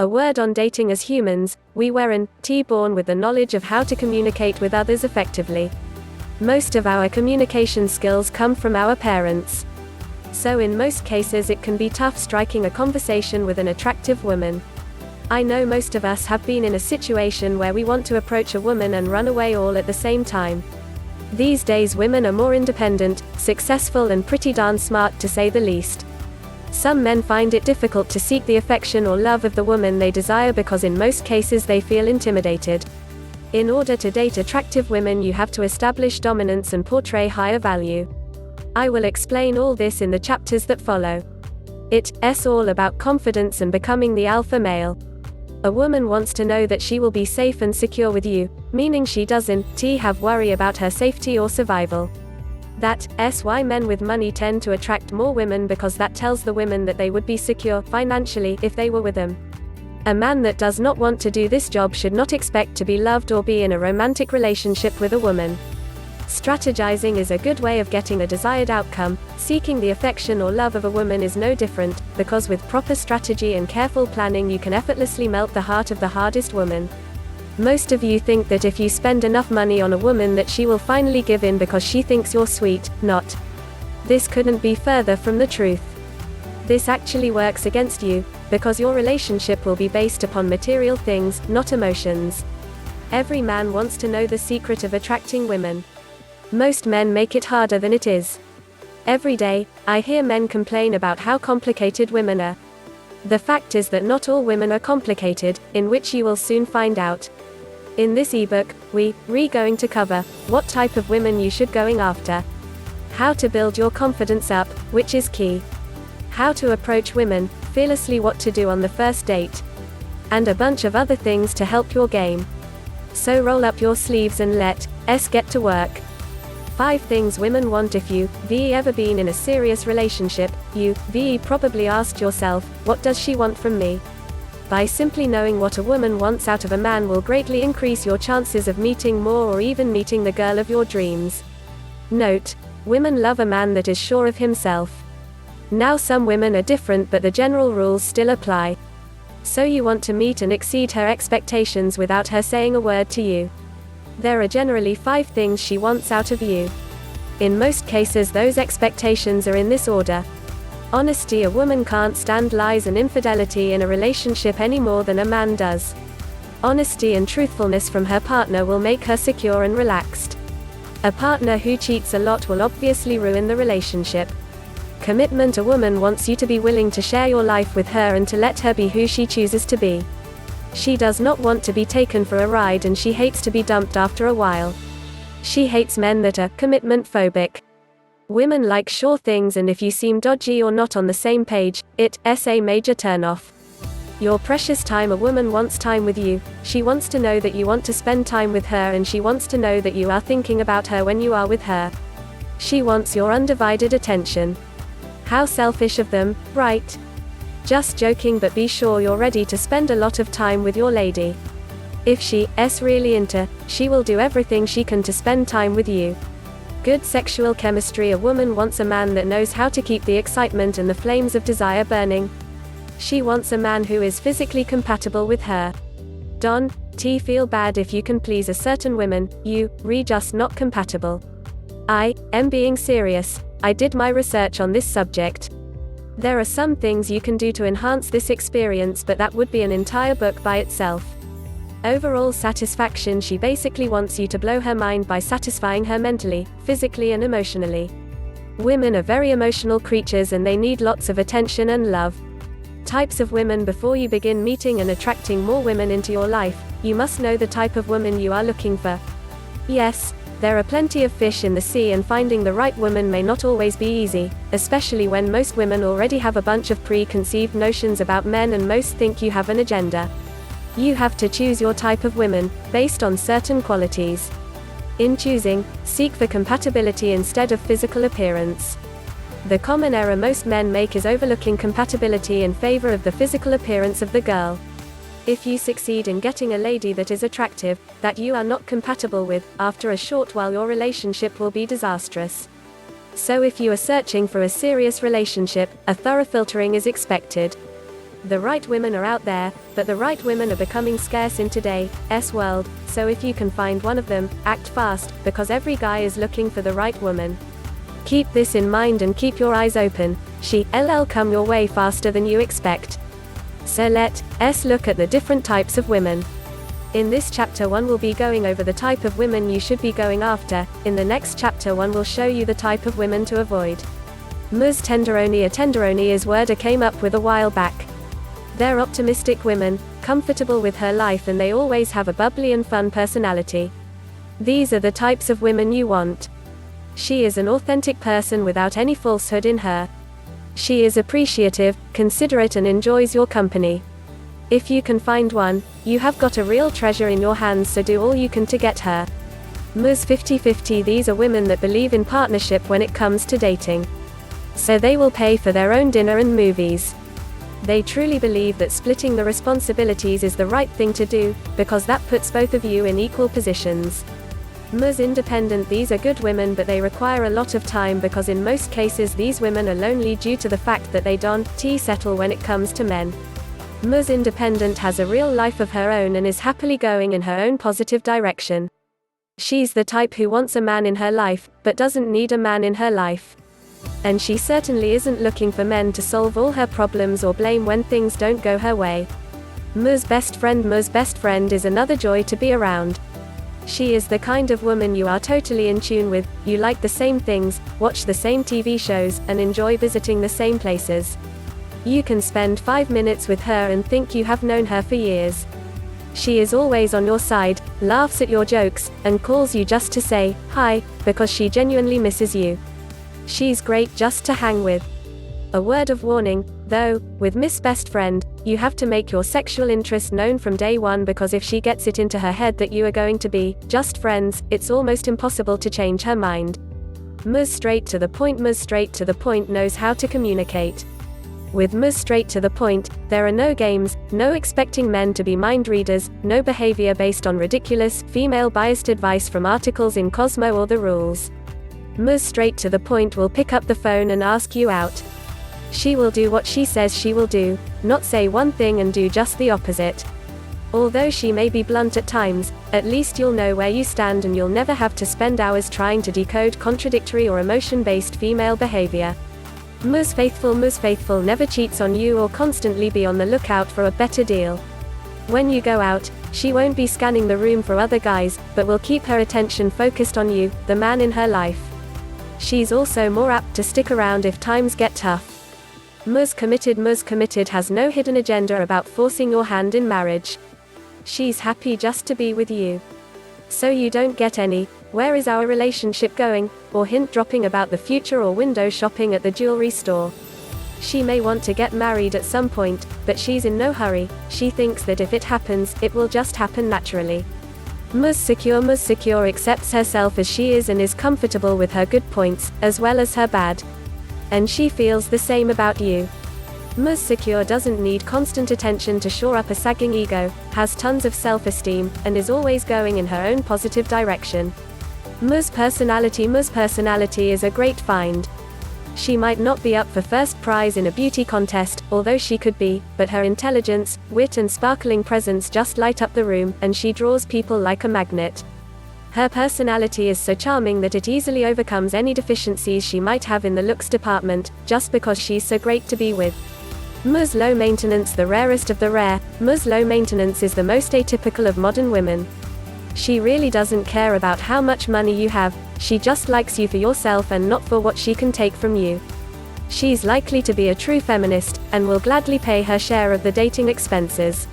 A word on dating. As humans, we weren't born with the knowledge of how to communicate with others effectively. Most of our communication skills come from our parents. So in most cases it can be tough striking a conversation with an attractive woman. I know most of us have been in a situation where we want to approach a woman and run away all at the same time. These days women are more independent, successful and pretty darn smart, to say the least. Some men find it difficult to seek the affection or love of the woman they desire because in most cases they feel intimidated. In order to date attractive women, you have to establish dominance and portray higher value. I will explain all this in the chapters that follow. It's all about confidence and becoming the alpha male. A woman wants to know that she will be safe and secure with you, meaning she doesn't have worry about her safety or survival. That's why men with money tend to attract more women, because that tells the women that they would be secure financially if they were with them. A man that does not want to do this job should not expect to be loved or be in a romantic relationship with a woman. Strategizing is a good way of getting a desired outcome. Seeking the affection or love of a woman is no different, because with proper strategy and careful planning you can effortlessly melt the heart of the hardest woman. Most of you think that if you spend enough money on a woman that she will finally give in because she thinks you're sweet. Not. This couldn't be further from the truth. This actually works against you, because your relationship will be based upon material things, not emotions. Every man wants to know the secret of attracting women. Most men make it harder than it is. Every day, I hear men complain about how complicated women are. The fact is that not all women are complicated, in which you will soon find out. In this ebook, we're going to cover what type of women you should going after, how to build your confidence up, which is key, how to approach women fearlessly, what to do on the first date, and a bunch of other things to help your game. So roll up your sleeves and let's get to work. 5 things women want. If you've ever been in a serious relationship, you've probably asked yourself, what does she want from me? By simply knowing what a woman wants out of a man will greatly increase your chances of meeting more or even meeting the girl of your dreams. Note: women love a man that is sure of himself. Now some women are different, but the general rules still apply. So you want to meet and exceed her expectations without her saying a word to you. There are generally 5 things she wants out of you. In most cases those expectations are in this order. Honesty: a woman can't stand lies and infidelity in a relationship any more than a man does. Honesty and truthfulness from her partner will make her secure and relaxed. A partner who cheats a lot will obviously ruin the relationship. Commitment: a woman wants you to be willing to share your life with her and to let her be who she chooses to be. She does not want to be taken for a ride, and she hates to be dumped after a while. She hates men that are commitment phobic. Women like sure things, and if you seem dodgy or not on the same page, it's a major turnoff. Your precious time: a woman wants time with you. She wants to know that you want to spend time with her, and she wants to know that you are thinking about her when you are with her. She wants your undivided attention. How selfish of them, right? Just joking, but be sure you're ready to spend a lot of time with your lady. If she's really into, she will do everything she can to spend time with you. Good sexual chemistry: a woman wants a man that knows how to keep the excitement and the flames of desire burning. She wants a man who is physically compatible with her. Don't feel bad if you can please a certain women, you're just not compatible. I am being serious. I did my research on this subject. There are some things you can do to enhance this experience, but that would be an entire book by itself. Overall satisfaction: she basically wants you to blow her mind by satisfying her mentally, physically and emotionally. Women are very emotional creatures and they need lots of attention and love. Types of women: before you begin meeting and attracting more women into your life, you must know the type of woman you are looking for. Yes, there are plenty of fish in the sea, and finding the right woman may not always be easy, especially when most women already have a bunch of preconceived notions about men and most think you have an agenda. You have to choose your type of women, based on certain qualities. In choosing, seek for compatibility instead of physical appearance. The common error most men make is overlooking compatibility in favor of the physical appearance of the girl. If you succeed in getting a lady that is attractive, that you are not compatible with, after a short while your relationship will be disastrous. So if you are searching for a serious relationship, a thorough filtering is expected. The right women are out there, but the right women are becoming scarce in today's world, so if you can find one of them, act fast, because every guy is looking for the right woman. Keep this in mind and keep your eyes open. She'll come your way faster than you expect. So let's look at the different types of women. In this chapter 1 we'll be going over the type of women you should be going after. In the next chapter 1 will show you the type of women to avoid. Ms. Tenderoni. A tenderoni is word I came up with a while back. They're optimistic women, comfortable with her life, and they always have a bubbly and fun personality. These are the types of women you want. She is an authentic person without any falsehood in her. She is appreciative, considerate, and enjoys your company. If you can find one, you have got a real treasure in your hands, so do all you can to get her. Ms. 50-50. These are women that believe in partnership when it comes to dating. So they will pay for their own dinner and movies. They truly believe that splitting the responsibilities is the right thing to do, because that puts both of you in equal positions. Ms. Independent. These are good women, but they require a lot of time, because in most cases these women are lonely due to the fact that they don't settle when it comes to men. Ms. Independent has a real life of her own and is happily going in her own positive direction. She's the type who wants a man in her life, but doesn't need a man in her life. And she certainly isn't looking for men to solve all her problems or blame when things don't go her way. Ms. Best Friend. Ms. Best Friend is another joy to be around. She is the kind of woman you are totally in tune with. You like the same things, watch the same TV shows, and enjoy visiting the same places. You can spend 5 minutes with her and think you have known her for years. She is always on your side, laughs at your jokes, and calls you just to say hi, because she genuinely misses you. She's great just to hang with. A word of warning, though, with Miss Best Friend, you have to make your sexual interest known from day one, because if she gets it into her head that you are going to be just friends, it's almost impossible to change her mind. Ms. Straight to the point. Ms. Straight to the point knows how to communicate. With Ms. Straight to the point, there are no games, no expecting men to be mind readers, no behavior based on ridiculous, female-biased advice from articles in Cosmo or the rules. Ms. Straight to the point will pick up the phone and ask you out. She will do what she says she will do, not say one thing and do just the opposite. Although she may be blunt at times, at least you'll know where you stand and you'll never have to spend hours trying to decode contradictory or emotion-based female behavior. Ms. Faithful. Ms. Faithful never cheats on you or constantly be on the lookout for a better deal. When you go out, she won't be scanning the room for other guys, but will keep her attention focused on you, the man in her life. She's also more apt to stick around if times get tough. Ms. Committed. Ms. Committed has no hidden agenda about forcing your hand in marriage. She's happy just to be with you. So you don't get any "where is our relationship going?" or hint dropping about the future or window shopping at the jewelry store. She may want to get married at some point, but she's in no hurry. She thinks that if it happens, it will just happen naturally. Ms. Secure. Ms. Secure accepts herself as she is and is comfortable with her good points, as well as her bad. And she feels the same about you. Ms. Secure doesn't need constant attention to shore up a sagging ego, has tons of self-esteem, and is always going in her own positive direction. Ms. Personality. Ms. Personality is a great find. She might not be up for first prize in a beauty contest, although she could be, but her intelligence, wit and sparkling presence just light up the room, and she draws people like a magnet. Her personality is so charming that it easily overcomes any deficiencies she might have in the looks department, just because she's so great to be with. Ms. Low Maintenance. The rarest of the rare, Ms. Low Maintenance is the most atypical of modern women. She really doesn't care about how much money you have, she just likes you for yourself and not for what she can take from you. She's likely to be a true feminist, and will gladly pay her share of the dating expenses.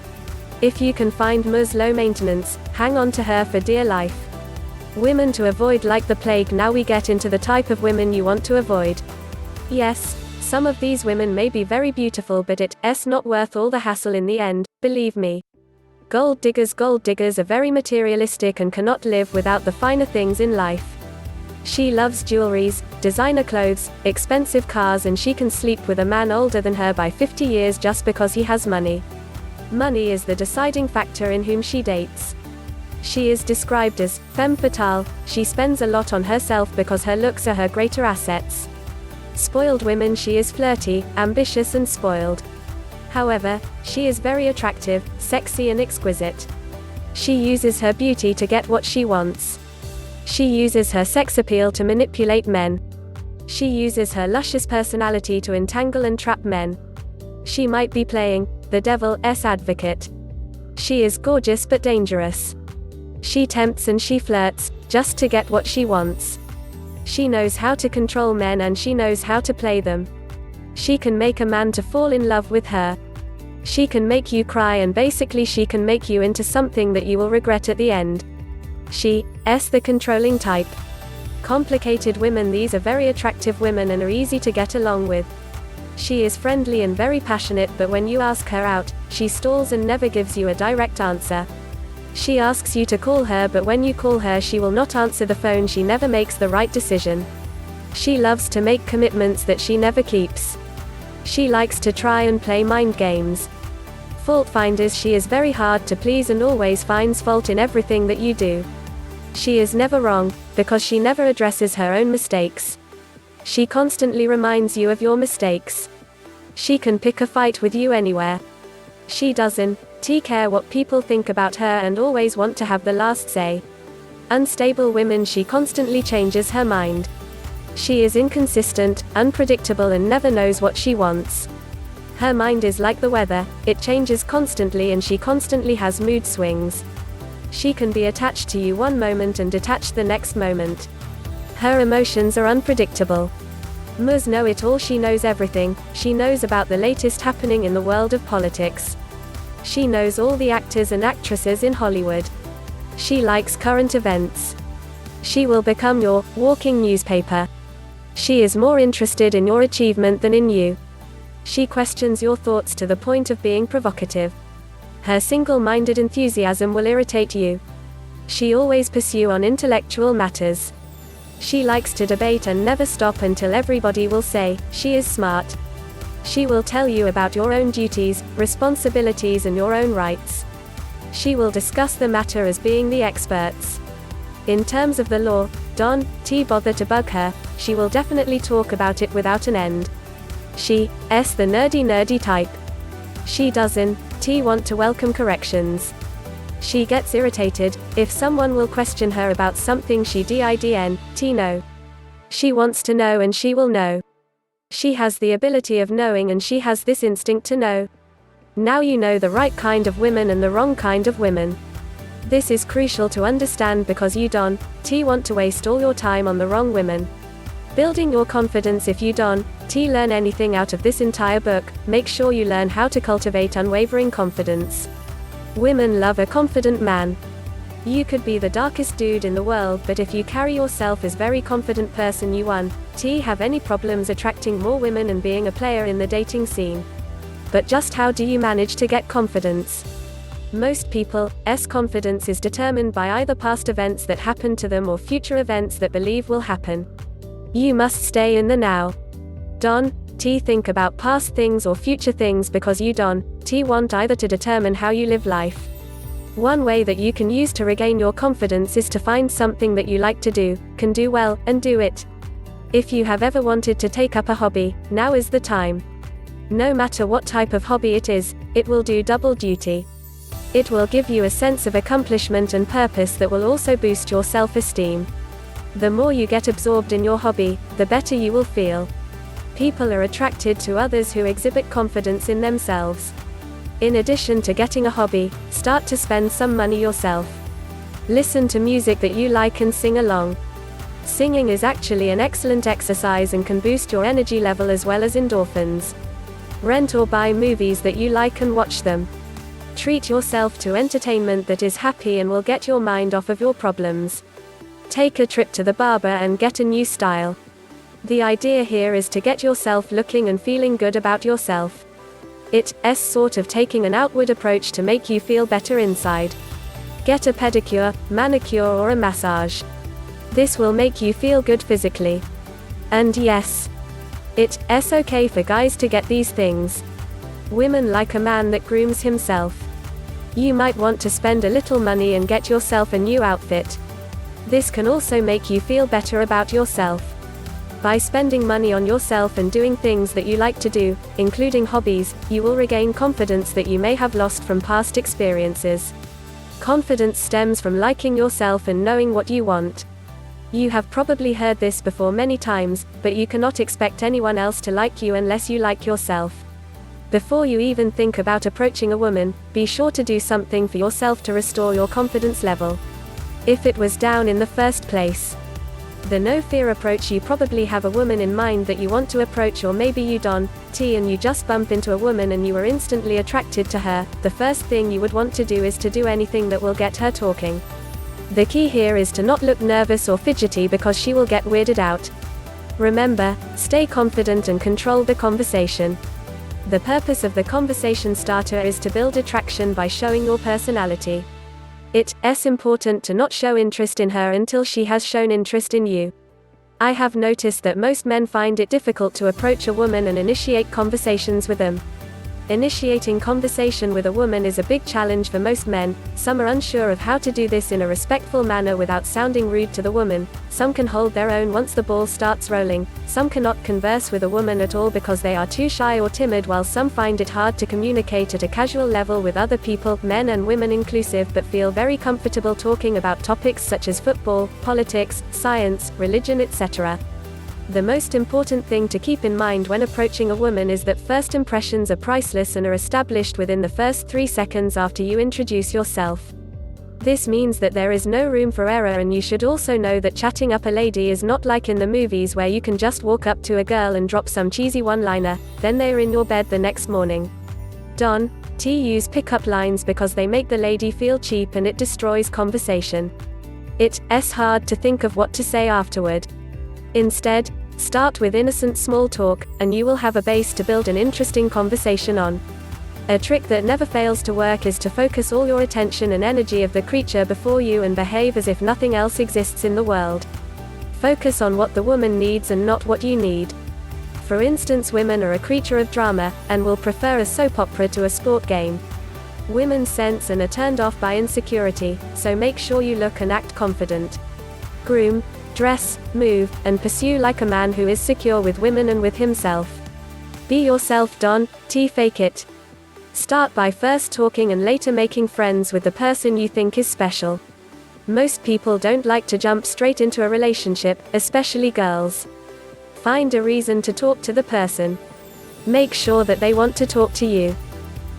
If you can find Ms. Low Maintenance, hang on to her for dear life. Women to avoid like the plague. Now we get into the type of women you want to avoid. Yes, some of these women may be very beautiful, but it's not worth all the hassle in the end, believe me. Gold diggers. Gold diggers are very materialistic and cannot live without the finer things in life. She loves jewelries, designer clothes, expensive cars, and she can sleep with a man older than her by 50 years just because he has money. Money is the deciding factor in whom she dates. She is described as femme fatale. She spends a lot on herself because her looks are her greater assets. Spoiled women. She is flirty, ambitious and spoiled. However, she is very attractive, sexy and exquisite. She uses her beauty to get what she wants. She uses her sex appeal to manipulate men. She uses her luscious personality to entangle and trap men. She might be playing the devil's advocate. She is gorgeous but dangerous. She tempts and she flirts, just to get what she wants. She knows how to control men and she knows how to play them. She can make a man to fall in love with her. She can make you cry and basically she can make you into something that you will regret at the end. She's the controlling type. Complicated women. These are very attractive women and are easy to get along with. She is friendly and very passionate, but when you ask her out, she stalls and never gives you a direct answer. She asks you to call her, but when you call her she will not answer the phone. She never makes the right decision. She loves to make commitments that she never keeps. She likes to try and play mind games. Fault finders. She is very hard to please and always finds fault in everything that you do. She is never wrong, because she never addresses her own mistakes. She constantly reminds you of your mistakes. She can pick a fight with you anywhere. She doesn't care what people think about her and always want to have the last say. Unstable women. She constantly changes her mind. She is inconsistent, unpredictable and never knows what she wants. Her mind is like the weather, it changes constantly and she constantly has mood swings. She can be attached to you one moment and detached the next moment. Her emotions are unpredictable. Ms. know it all. She knows everything. She knows about the latest happening in the world of politics. She knows all the actors and actresses in Hollywood. She likes current events. She will become your walking newspaper. She is more interested in your achievement than in you. She questions your thoughts to the point of being provocative. Her single-minded enthusiasm will irritate you. She always pursues on intellectual matters. She likes to debate and never stop until everybody will say she is smart. She will tell you about your own duties, responsibilities and your own rights. She will discuss the matter as being the experts. In terms of the law, don't bother to bug her, she will definitely talk about it without an end. She's the nerdy type. She doesn't want to welcome corrections. She gets irritated if someone will question her about something she didn't know. She wants to know and she will know. She has the ability of knowing and she has this instinct to know. Now you know the right kind of women and the wrong kind of women. This is crucial to understand because you don't want to waste all your time on the wrong women. Building your confidence. If you don't learn anything out of this entire book, make sure you learn how to cultivate unwavering confidence. Women love a confident man. You could be the darkest dude in the world, but if you carry yourself as very confident person, you won't have any problems attracting more women and being a player in the dating scene. But just how do you manage to get confidence? Most people's confidence is determined by either past events that happened to them or future events that believe will happen. You must stay in the now. Don't think about past things or future things because you don't want either to determine how you live life. One way that you can use to regain your confidence is to find something that you like to do, can do well, and do it. If you have ever wanted to take up a hobby, now is the time. No matter what type of hobby it is, it will do double duty. It will give you a sense of accomplishment and purpose that will also boost your self-esteem. The more you get absorbed in your hobby, the better you will feel. People are attracted to others who exhibit confidence in themselves. In addition to getting a hobby, start to spend some money yourself. Listen to music that you like and sing along. Singing is actually an excellent exercise and can boost your energy level as well as endorphins. Rent or buy movies that you like and watch them. Treat yourself to entertainment that is happy and will get your mind off of your problems. Take a trip to the barber and get a new style. The idea here is to get yourself looking and feeling good about yourself. It's sort of taking an outward approach to make you feel better inside. Get a pedicure, manicure or a massage. This will make you feel good physically. And yes, it's okay for guys to get these things. Women like a man that grooms himself. You might want to spend a little money and get yourself a new outfit. This can also make you feel better about yourself. By spending money on yourself and doing things that you like to do, including hobbies, you will regain confidence that you may have lost from past experiences. Confidence stems from liking yourself and knowing what you want. You have probably heard this before many times, but you cannot expect anyone else to like you unless you like yourself. Before you even think about approaching a woman, be sure to do something for yourself to restore your confidence level. If it was down in the first place. The no fear approach: you probably have a woman in mind that you want to approach, or maybe you don't, and you just bump into a woman and you are instantly attracted to her. The first thing you would want to do is to do anything that will get her talking. The key here is to not look nervous or fidgety because she will get weirded out. Remember, stay confident and control the conversation. The purpose of the conversation starter is to build attraction by showing your personality. It's important to not show interest in her until she has shown interest in you. I have noticed that most men find it difficult to approach a woman and initiate conversations with them. Initiating conversation with a woman is a big challenge for most men. Some are unsure of how to do this in a respectful manner without sounding rude to the woman. Some can hold their own once the ball starts rolling. Some cannot converse with a woman at all because they are too shy or timid, while some find it hard to communicate at a casual level with other people, men and women inclusive, but feel very comfortable talking about topics such as football, politics, science, religion, etc. The most important thing to keep in mind when approaching a woman is that first impressions are priceless and are established within the first 3 seconds after you introduce yourself. This means that there is no room for error, and you should also know that chatting up a lady is not like in the movies where you can just walk up to a girl and drop some cheesy one-liner, then they are in your bed the next morning. Don't use pickup lines because they make the lady feel cheap and it destroys conversation. It's hard to think of what to say afterward. Instead, start with innocent small talk, and you will have a base to build an interesting conversation on. A trick that never fails to work is to focus all your attention and energy of the creature before you and behave as if nothing else exists in the world. Focus on what the woman needs and not what you need. For instance, women are a creature of drama, and will prefer a soap opera to a sport game. Women sense and are turned off by insecurity, so make sure you look and act confident. Groom, dress, move, and pursue like a man who is secure with women and with himself. Be yourself, don't fake it. Start by first talking and later making friends with the person you think is special. Most people don't like to jump straight into a relationship, especially girls. Find a reason to talk to the person. Make sure that they want to talk to you.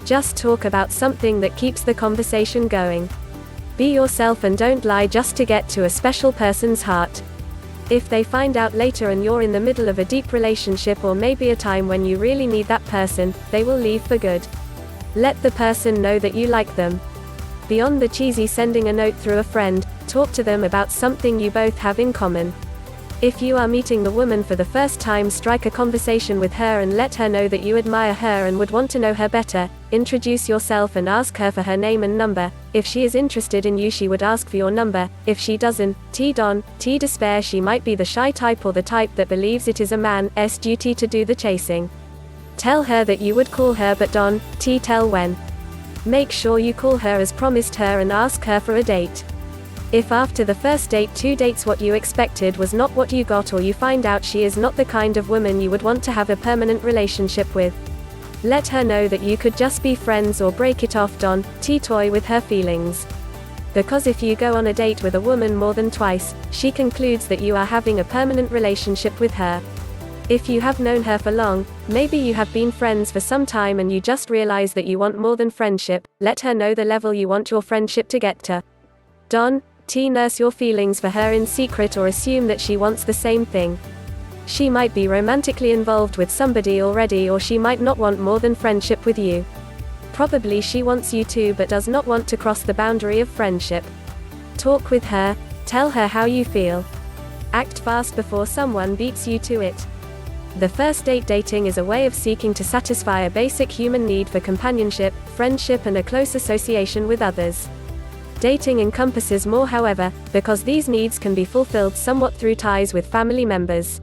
Just talk about something that keeps the conversation going. Be yourself and don't lie just to get to a special person's heart. If they find out later and you're in the middle of a deep relationship, or maybe a time when you really need that person, they will leave for good. Let the person know that you like them. Beyond the cheesy sending a note through a friend, talk to them about something you both have in common. If you are meeting the woman for the first time, strike a conversation with her and let her know that you admire her and would want to know her better. Introduce yourself and ask her for her name and number. If she is interested in you, she would ask for your number. If she doesn't, don't despair. She might be the shy type or the type that believes it is a man's duty to do the chasing. Tell her that you would call her, but don't tell when. Make sure you call her as promised her and ask her for a date. If after the first date 2 dates what you expected was not what you got, or you find out she is not the kind of woman you would want to have a permanent relationship with, let her know that you could just be friends or break it off. Don't toy with her feelings. Because if you go on a date with a woman more than twice, she concludes that you are having a permanent relationship with her. If you have known her for long, maybe you have been friends for some time and you just realize that you want more than friendship, let her know the level you want your friendship to get to. Don't nurse your feelings for her in secret or assume that she wants the same thing. She might be romantically involved with somebody already, or she might not want more than friendship with you. Probably she wants you too, but does not want to cross the boundary of friendship. Talk with her, tell her how you feel. Act fast before someone beats you to it. The first date dating is a way of seeking to satisfy a basic human need for companionship, friendship, and a close association with others. Dating encompasses more, however, because these needs can be fulfilled somewhat through ties with family members.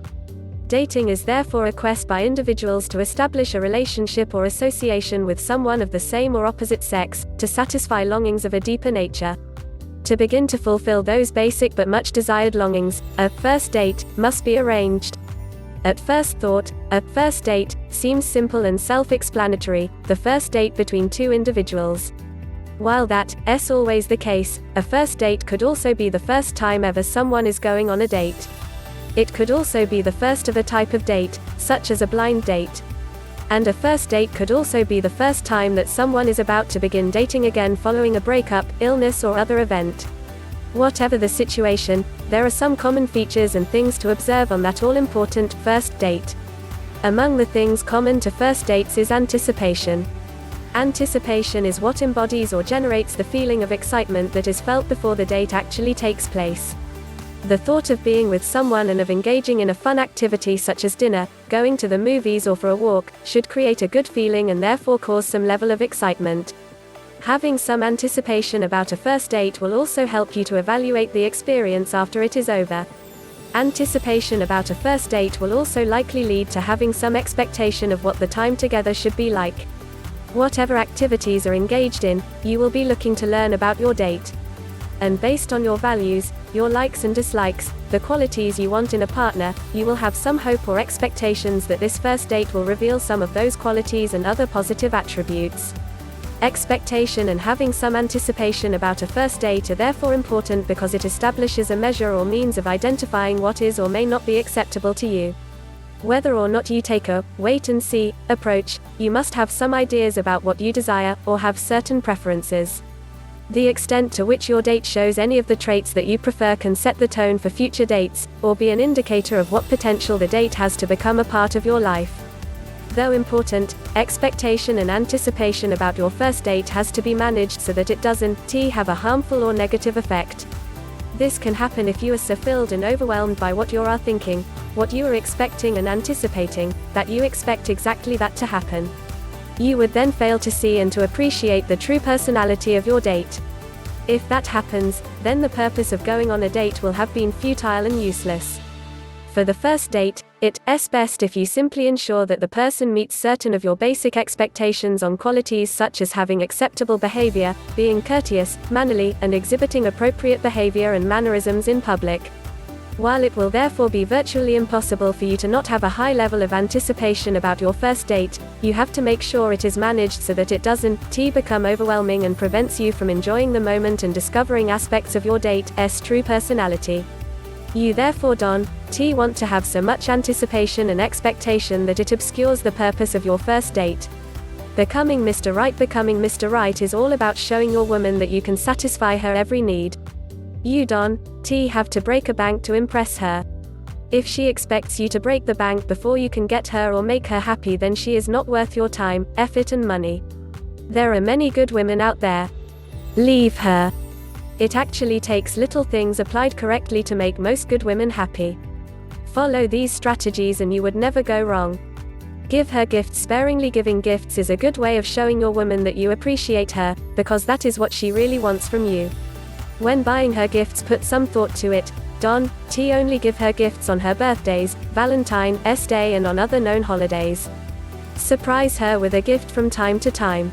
Dating is therefore a quest by individuals to establish a relationship or association with someone of the same or opposite sex, to satisfy longings of a deeper nature. To begin to fulfill those basic but much desired longings, a first date must be arranged. At first thought, a first date seems simple and self-explanatory, the first date between two individuals. While that's always the case, a first date could also be the first time ever someone is going on a date. It could also be the first of a type of date, such as a blind date. And a first date could also be the first time that someone is about to begin dating again following a breakup, illness or other event. Whatever the situation, there are some common features and things to observe on that all-important first date. Among the things common to first dates is anticipation. Anticipation is what embodies or generates the feeling of excitement that is felt before the date actually takes place. The thought of being with someone and of engaging in a fun activity such as dinner, going to the movies or for a walk, should create a good feeling and therefore cause some level of excitement. Having some anticipation about a first date will also help you to evaluate the experience after it is over. Anticipation about a first date will also likely lead to having some expectation of what the time together should be like. Whatever activities are engaged in, you will be looking to learn about your date. And based on your values, your likes and dislikes, the qualities you want in a partner, you will have some hope or expectations that this first date will reveal some of those qualities and other positive attributes. Expectation and having some anticipation about a first date are therefore important because it establishes a measure or means of identifying what is or may not be acceptable to you. Whether or not you take a wait-and-see approach, you must have some ideas about what you desire, or have certain preferences. The extent to which your date shows any of the traits that you prefer can set the tone for future dates, or be an indicator of what potential the date has to become a part of your life. Though important, expectation and anticipation about your first date has to be managed so that it doesn't have a harmful or negative effect. This can happen if you are so filled and overwhelmed by what you are thinking, what you are expecting and anticipating, that you expect exactly that to happen. You would then fail to see and to appreciate the true personality of your date. If that happens, then the purpose of going on a date will have been futile and useless. For the first date, it's best if you simply ensure that the person meets certain of your basic expectations on qualities such as having acceptable behavior, being courteous, mannerly, and exhibiting appropriate behavior and mannerisms in public. While it will therefore be virtually impossible for you to not have a high level of anticipation about your first date, you have to make sure it is managed so that it doesn't become overwhelming and prevents you from enjoying the moment and discovering aspects of your date's true personality. You therefore don't want to have so much anticipation and expectation that it obscures the purpose of your first date. Becoming Mr. Right is all about showing your woman that you can satisfy her every need. You don't have to break a bank to impress her. If she expects you to break the bank before you can get her or make her happy, then she is not worth your time, effort and money. There are many good women out there. Leave her. It actually takes little things applied correctly to make most good women happy. Follow these strategies and you would never go wrong. Give her gifts sparingly. Giving gifts is a good way of showing your woman that you appreciate her, because that is what she really wants from you. When buying her gifts, put some thought to it. Don't only give her gifts on her birthdays, Valentine's Day and on other known holidays. Surprise her with a gift from time to time.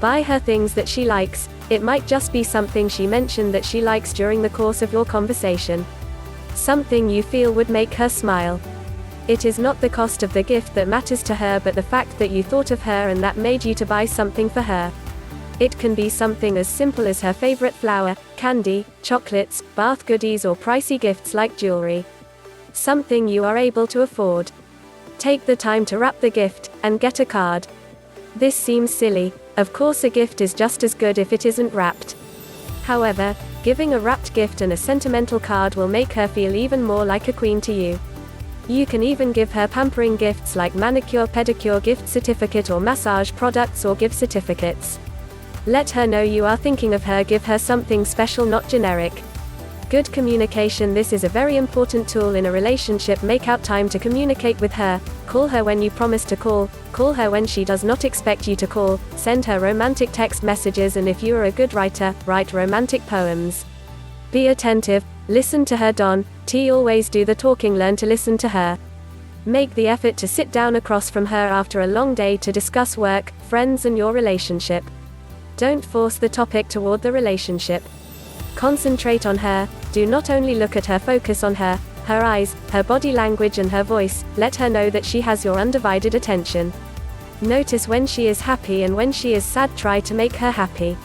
Buy her things that she likes. It might just be something she mentioned that she likes during the course of your conversation. Something you feel would make her smile. It is not the cost of the gift that matters to her, but the fact that you thought of her and that made you to buy something for her. It can be something as simple as her favorite flower, candy, chocolates, bath goodies or pricey gifts like jewelry. Something you are able to afford. Take the time to wrap the gift, and get a card. This seems silly. Of course a gift is just as good if it isn't wrapped. However, giving a wrapped gift and a sentimental card will make her feel even more like a queen to you. You can even give her pampering gifts like manicure pedicure gift certificate or massage products or gift certificates. Let her know you are thinking of her. Give her something special, not generic. Good communication. This is a very important tool in a relationship. Make out time to communicate with her. Call her when you promise to call. Call her when she does not expect you to call. Send her romantic text messages, and if you are a good writer, write romantic poems. Be attentive. Listen to her. Don't always do the talking. Learn to listen to her. Make the effort to sit down across from her after a long day to discuss work, friends and your relationship. Don't force the topic toward the relationship. Concentrate on her. Do not only look at her, focus on her. her eyes, her body language and her voice let her know that she has your undivided attention. Notice when she is happy and when she is sad. Try to make her happy.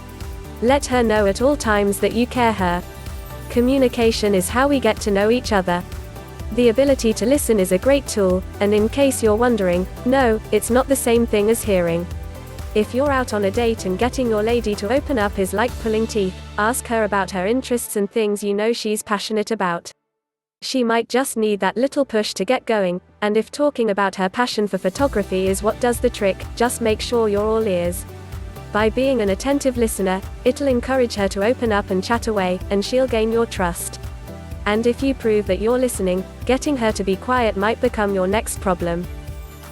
Let her know at all times that you care her. Communication is how we get to know each other. The ability to listen is a great tool, and in case you're wondering, no, it's not the same thing as hearing. If you're out on a date and getting your lady to open up is like pulling teeth, ask her about her interests and things you know she's passionate about. She might just need that little push to get going, and if talking about her passion for photography is what does the trick, just make sure you're all ears. By being an attentive listener, it'll encourage her to open up and chat away, and she'll gain your trust. And if you prove that you're listening, getting her to be quiet might become your next problem.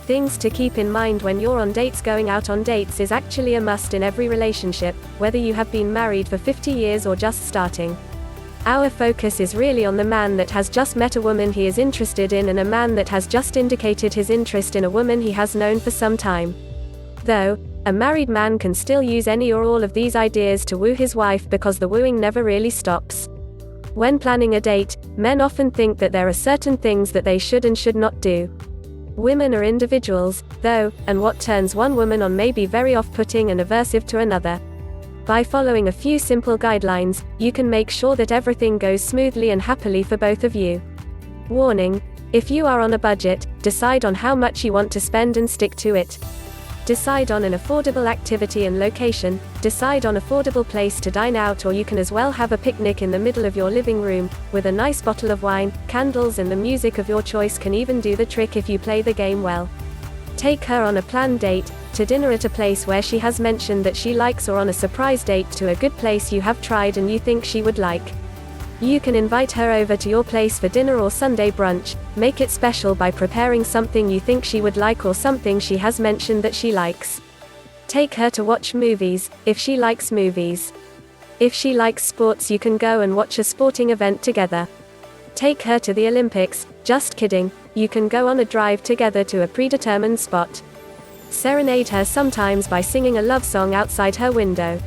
Things to keep in mind when you're on dates. Going out on dates is actually a must in every relationship, whether you have been married for 50 years or just starting. Our focus is really on the man that has just met a woman he is interested in and a man that has just indicated his interest in a woman he has known for some time. Though, a married man can still use any or all of these ideas to woo his wife because the wooing never really stops. When planning a date, men often think that there are certain things that they should and should not do. Women are individuals, though, and what turns one woman on may be very off-putting and aversive to another. By following a few simple guidelines, you can make sure that everything goes smoothly and happily for both of you. Warning: if you are on a budget, decide on how much you want to spend and stick to it. Decide on an affordable activity and location, decide on affordable place to dine out, or you can as well have a picnic in the middle of your living room, with a nice bottle of wine, candles and the music of your choice can even do the trick if you play the game well. Take her on a planned date, to dinner at a place where she has mentioned that she likes, or on a surprise date to a good place you have tried and you think she would like. You can invite her over to your place for dinner or Sunday brunch. Make it special by preparing something you think she would like or something she has mentioned that she likes. Take her to watch movies, if she likes movies. If she likes sports, you can go and watch a sporting event together. Take her to the Olympics. Just kidding, you can go on a drive together to a predetermined spot. Serenade her sometimes by singing a love song outside her window.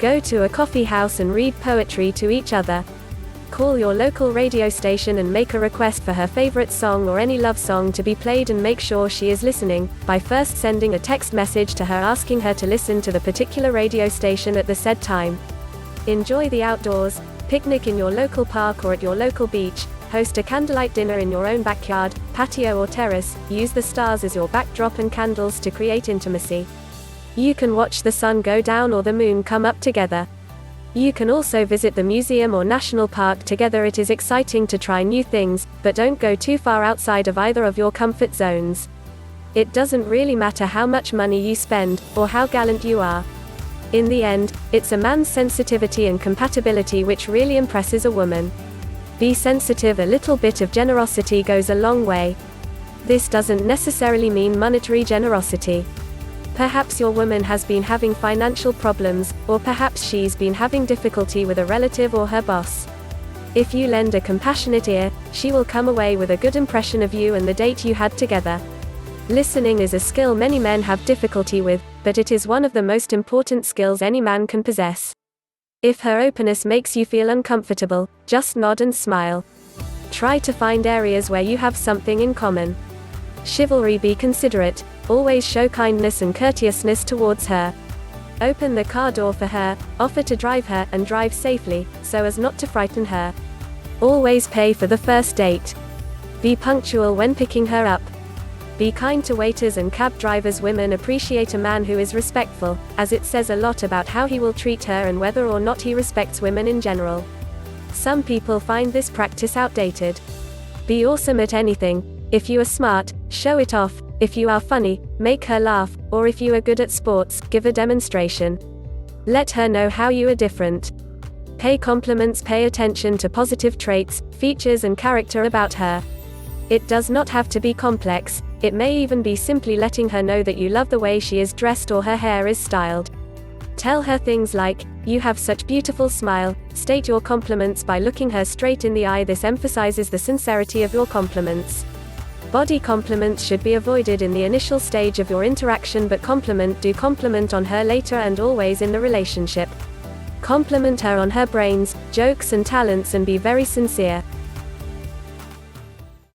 Go to a coffee house and read poetry to each other. Call your local radio station and make a request for her favorite song or any love song to be played, and make sure she is listening by first sending a text message to her asking her to listen to the particular radio station at the said time. Enjoy the outdoors, picnic in your local park or at your local beach, host a candlelight dinner in your own backyard, patio or terrace, use the stars as your backdrop and candles to create intimacy. You can watch the sun go down or the moon come up together. You can also visit the museum or national park together. It is exciting to try new things, but don't go too far outside of either of your comfort zones. It doesn't really matter how much money you spend, or how gallant you are. In the end, it's a man's sensitivity and compatibility which really impresses a woman. Be sensitive. A little bit of generosity goes a long way. This doesn't necessarily mean monetary generosity. Perhaps your woman has been having financial problems, or perhaps she's been having difficulty with a relative or her boss. If you lend a compassionate ear, she will come away with a good impression of you and the date you had together. Listening is a skill many men have difficulty with, but it is one of the most important skills any man can possess. If her openness makes you feel uncomfortable, just nod and smile. Try to find areas where you have something in common. Chivalry: be considerate, always show kindness and courteousness towards her. Open the car door for her, offer to drive her, and drive safely, so as not to frighten her. Always pay for the first date. Be punctual when picking her up. Be kind to waiters and cab drivers. Women appreciate a man who is respectful, as it says a lot about how he will treat her and whether or not he respects women in general. Some people find this practice outdated. Be awesome at anything. If you are smart, show it off. If you are funny, make her laugh, or if you are good at sports, give a demonstration. Let her know how you are different. Pay compliments. Pay attention to positive traits, features and character about her. It does not have to be complex. It may even be simply letting her know that you love the way she is dressed or her hair is styled. Tell her things like, "You have such beautiful smile." State your compliments by looking her straight in the eye. This emphasizes the sincerity of your compliments. Body compliments should be avoided in the initial stage of your interaction, but do compliment on her later and always in the relationship. Compliment her on her brains, jokes and talents, and be very sincere.